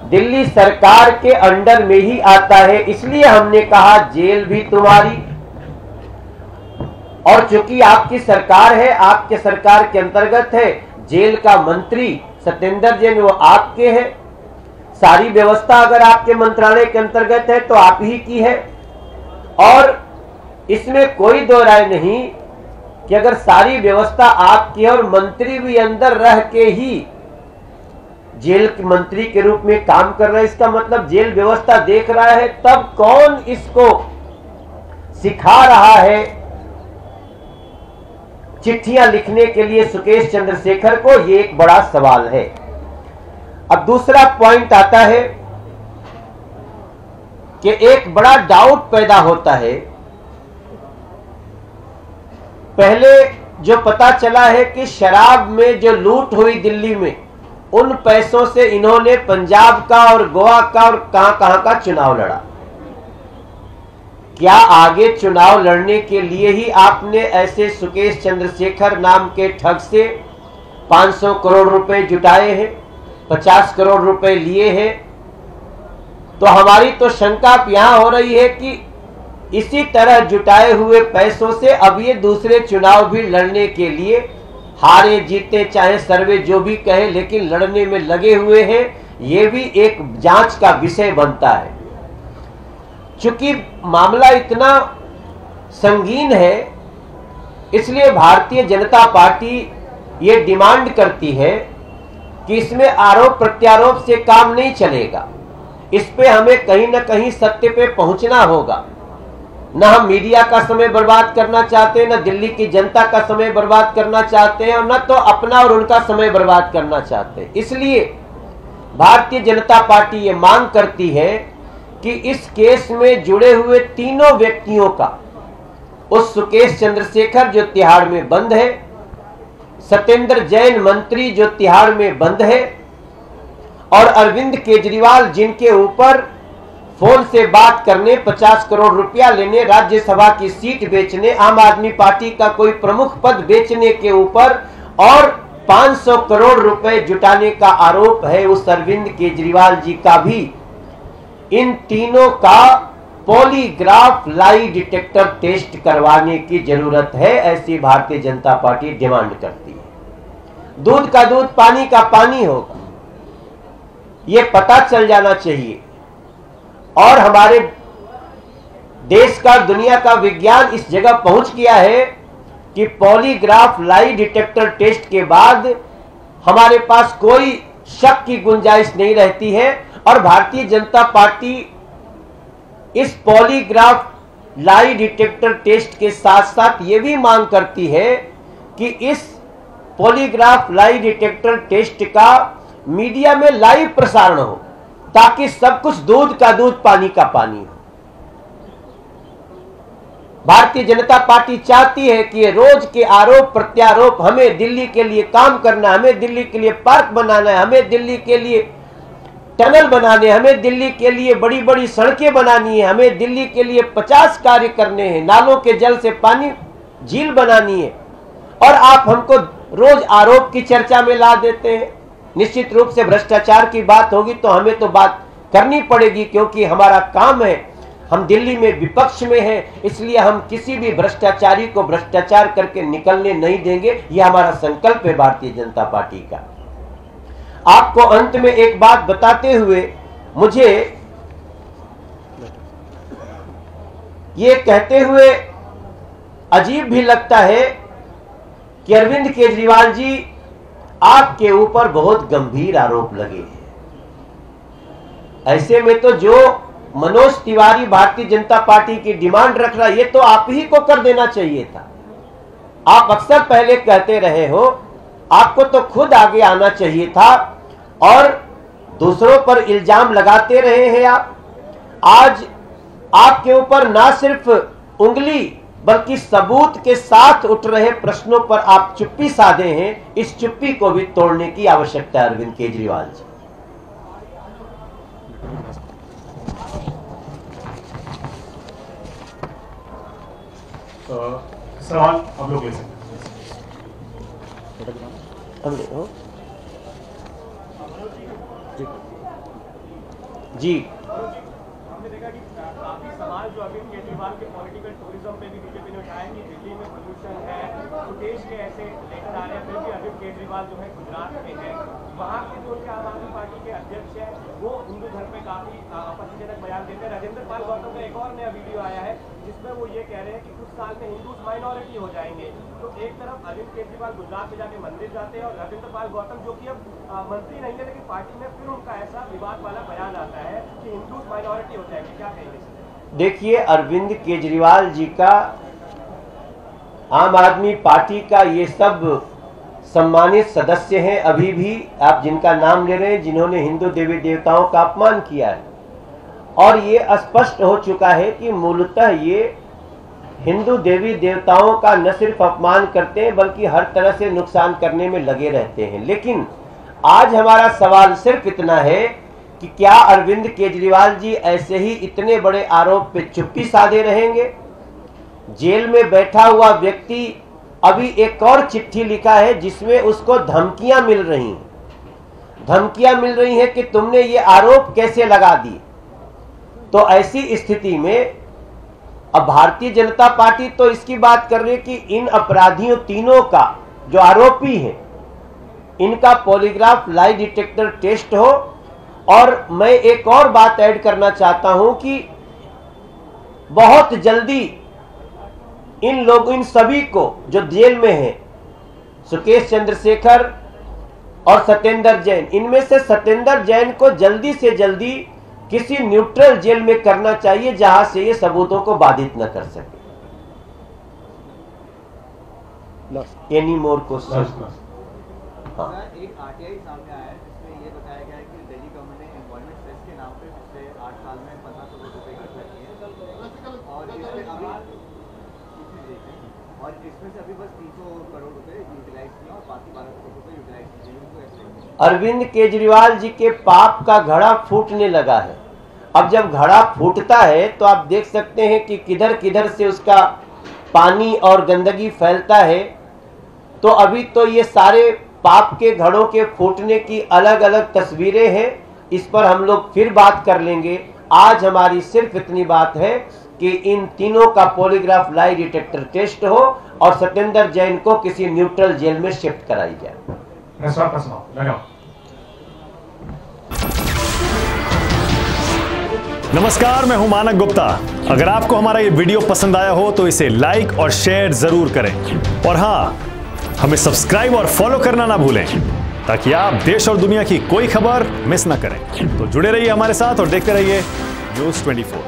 दिल्ली सरकार के अंडर में ही आता है, इसलिए हमने कहा जेल भी तुम्हारी। और चूंकि आपकी सरकार है, आपके सरकार के अंतर्गत है, जेल का मंत्री सत्येंद्र जैन वो आपके है, सारी व्यवस्था अगर आपके मंत्रालय के अंतर्गत है तो आप ही की है। और इसमें कोई दो राय नहीं कि अगर सारी व्यवस्था आपकी और मंत्री भी अंदर रह के ही जेल के मंत्री के रूप में काम कर रहे हैं, इसका मतलब जेल व्यवस्था देख रहा है, तब कौन इसको सिखा रहा है चिट्ठियां लिखने के लिए सुकेश चंद्रशेखर को, यह एक बड़ा सवाल है। अब दूसरा पॉइंट आता है कि एक बड़ा डाउट पैदा होता है। पहले जो पता चला है कि शराब में जो लूट हुई दिल्ली में, उन पैसों से इन्होंने पंजाब का और गोवा का और कहां का चुनाव लड़ा। क्या आगे चुनाव लड़ने के लिए ही आपने ऐसे सुकेश चंद्रशेखर नाम के ठग से 500 करोड़ रुपए जुटाए हैं, 50 करोड़ रुपए लिए हैं? तो हमारी तो शंका यहां हो रही है कि इसी तरह जुटाए हुए पैसों से अब ये दूसरे चुनाव भी लड़ने के लिए, हारे जीते चाहे सर्वे जो भी कहे, लेकिन लड़ने में लगे हुए हैं। ये भी एक जांच का विषय बनता है। चूंकि मामला इतना संगीन है, इसलिए भारतीय जनता पार्टी ये डिमांड करती है कि इसमें आरोप प्रत्यारोप से काम नहीं चलेगा। इस पे हमें कहीं ना कहीं सत्य पे पहुंचना होगा। न हम मीडिया का समय बर्बाद करना चाहते हैं, न दिल्ली की जनता का समय बर्बाद करना चाहते हैं, और न तो अपना और उनका समय बर्बाद करना चाहते हैं। इसलिए भारतीय जनता पार्टी ये मांग करती है कि इस केस में जुड़े हुए तीनों व्यक्तियों का, उस सुकेश चंद्रशेखर जो तिहाड़ में बंद है, सत्येंद्र जैन मंत्री जो तिहाड़ में बंद है, और अरविंद केजरीवाल जिनके ऊपर फोन से बात करने, 50 करोड़ रुपया लेने, राज्यसभा की सीट बेचने, आम आदमी पार्टी का कोई प्रमुख पद बेचने के ऊपर और 500 करोड़ रुपए जुटाने का आरोप है उस अरविंद केजरीवाल जी का भी। इन तीनों का पॉलीग्राफ लाई डिटेक्टर टेस्ट करवाने की जरूरत है, ऐसी भारतीय जनता पार्टी डिमांड करती है। दूध का दूध, पानी का पानी होगा, यह पता चल जाना चाहिए। और हमारे देश का, दुनिया का विज्ञान इस जगह पहुंच गया है कि पॉलीग्राफ लाई डिटेक्टर टेस्ट के बाद हमारे पास कोई शक की गुंजाइश नहीं रहती है। और भारतीय जनता पार्टी इस पॉलीग्राफ लाई डिटेक्टर टेस्ट के साथ साथ ये भी मांग करती है कि इस पॉलीग्राफ लाई डिटेक्टर टेस्ट का मीडिया में लाइव प्रसारण हो, ताकि सब कुछ दूध का दूध, पानी का पानी हो। भारतीय जनता पार्टी चाहती है कि ये रोज के आरोप प्रत्यारोप, हमें दिल्ली के लिए काम करना, हमें दिल्ली के लिए पार्क बनाना है, हमें दिल्ली के लिए टनल बनाने, हमें दिल्ली के लिए बड़ी बड़ी सड़कें बनानी है, हमें दिल्ली के लिए 50 कार्य करने हैं, नालों के जल से पानी झील बनानी है, और आप हमको रोज आरोप की चर्चा में ला देते हैं। निश्चित रूप से भ्रष्टाचार की बात होगी तो हमें तो बात करनी पड़ेगी, क्योंकि हमारा काम है, हम दिल्ली में विपक्ष में हैं, इसलिए हम किसी भी भ्रष्टाचारी को भ्रष्टाचार करके निकलने नहीं देंगे। यह हमारा संकल्प है भारतीय जनता पार्टी का। आपको अंत में एक बात बताते हुए मुझे ये कहते हुए अजीब भी लगता है कि अरविंद केजरीवाल जी, आपके ऊपर बहुत गंभीर आरोप लगे हैं। ऐसे में तो जो मनोज तिवारी भारतीय जनता पार्टी की डिमांड रख रहा है, ये तो आप ही को कर देना चाहिए था। आप अक्सर पहले कहते रहे हो, आपको तो खुद आगे आना चाहिए था और दूसरों पर इल्जाम लगाते रहे हैं आप। आज आपके ऊपर ना सिर्फ उंगली बल्कि सबूत के साथ उठ रहे प्रश्नों पर आप चुप्पी साधे हैं। इस चुप्पी को भी तोड़ने की आवश्यकता है अरविंद केजरीवाल जी। सवाल आप लोग ले सकते हैं। जी, हमने देखा कि काफी सवाल जो अरविंद केजरीवाल के पॉलिटिकल टूरिज्म पे भी बीजेपी ने उठाया कि दिल्ली में पोल्यूशन है, सुकेश के ऐसे लेकर आ रहे हैं, फिर भी अरविंद केजरीवाल जो है गुजरात में है, वहाँ के जो उनके आम आदमी पार्टी के अध्यक्ष है वो हिंदू धर्म पे काफी आपत्तिजनक बयान देते हैं। राजेंद्र पाल गौतम का एक और नया वीडियो आया है जिसमें वो ये कह रहे हैं कि कुछ साल में हिंदू माइनॉरिटी हो जाएंगे। तो एक तरफ अरविंद केजरीवाल गुजरात में जाके मंदिर जाते हैं और राजेंद्र पाल गौतम जो कि अब मंत्री नहीं है लेकिन पार्टी में फिर उनका ऐसा विवाद वाला बयान आता है कि हिंदू माइनॉरिटी हो जाएंगे, क्या कहेंगे? देखिए, अरविंद केजरीवाल जी का, आम आदमी पार्टी का ये सब सम्मानित सदस्य हैं अभी भी, आप जिनका नाम ले रहे हैं, जिन्होंने हिंदू देवी देवताओं का अपमान किया है। और ये स्पष्ट हो चुका है कि मूलतः ये हिंदू देवी देवताओं का न सिर्फ अपमान करते हैं बल्कि हर तरह से नुकसान करने में लगे रहते हैं। लेकिन आज हमारा सवाल सिर्फ इतना है कि क्या अरविंद केजरीवाल जी ऐसे ही इतने बड़े आरोप पे चुप्पी साधे रहेंगे? जेल में बैठा हुआ व्यक्ति अभी एक और चिट्ठी लिखा है जिसमें उसको धमकियां मिल रही हैं। धमकियां मिल रही हैं कि तुमने ये आरोप कैसे लगा दिए। तो ऐसी स्थिति में अब भारतीय जनता पार्टी तो इसकी बात कर रही है कि इन अपराधियों तीनों का, जो आरोपी हैं, इनका पॉलीग्राफ लाई डिटेक्टर टेस्ट हो। और मैं एक और बात ऐड करना चाहता हूं कि बहुत जल्दी इन सभी को जो जेल में हैं, सुकेश चंद्रशेखर और सत्येंद्र जैन, इनमें से सत्येंद्र जैन को जल्दी से जल्दी किसी न्यूट्रल जेल में करना चाहिए जहां से ये सबूतों को बाधित न कर सके। Any more question? हाँ, एक आरटीआई सामने आया है जिसमें ये बताया गया है कि दिल्ली गवर्नमेंट ने एम्प्लॉयमेंट सेस के नाम पे पिछले 8 साल में 15 करोड़ रुपए इकट्ठा किए और इसमें से अभी बस 300 करोड़ रुपए यूटिलाइज किए और बाकी 12 करोड़ रुपए यूटिलाइज किए। अरविंद केजरीवाल जी के पाप का घड़ा फूटने लगा है। अब जब घड़ा फूटता है तो आप देख सकते हैं कि किधर किधर से उसका पानी और गंदगी फैलता है। तो अभी तो ये सारे पाप के घड़ों के फूटने की अलग अलग तस्वीरें हैं, इस पर हम लोग फिर बात कर लेंगे। आज हमारी सिर्फ इतनी बात है कि इन तीनों का पॉलीग्राफ लाई डिटेक्टर टेस्ट हो और सत्येंद्र जैन को किसी न्यूट्रल जेल में शिफ्ट कराई जाए। नमस्कार, मैं हूं मानक गुप्ता। अगर आपको हमारा ये वीडियो पसंद आया हो तो इसे लाइक और शेयर जरूर करें और हाँ, हमें सब्सक्राइब और फॉलो करना ना भूलें ताकि आप देश और दुनिया की कोई खबर मिस ना करें। तो जुड़े रहिए हमारे साथ और देखते रहिए न्यूज़ 24।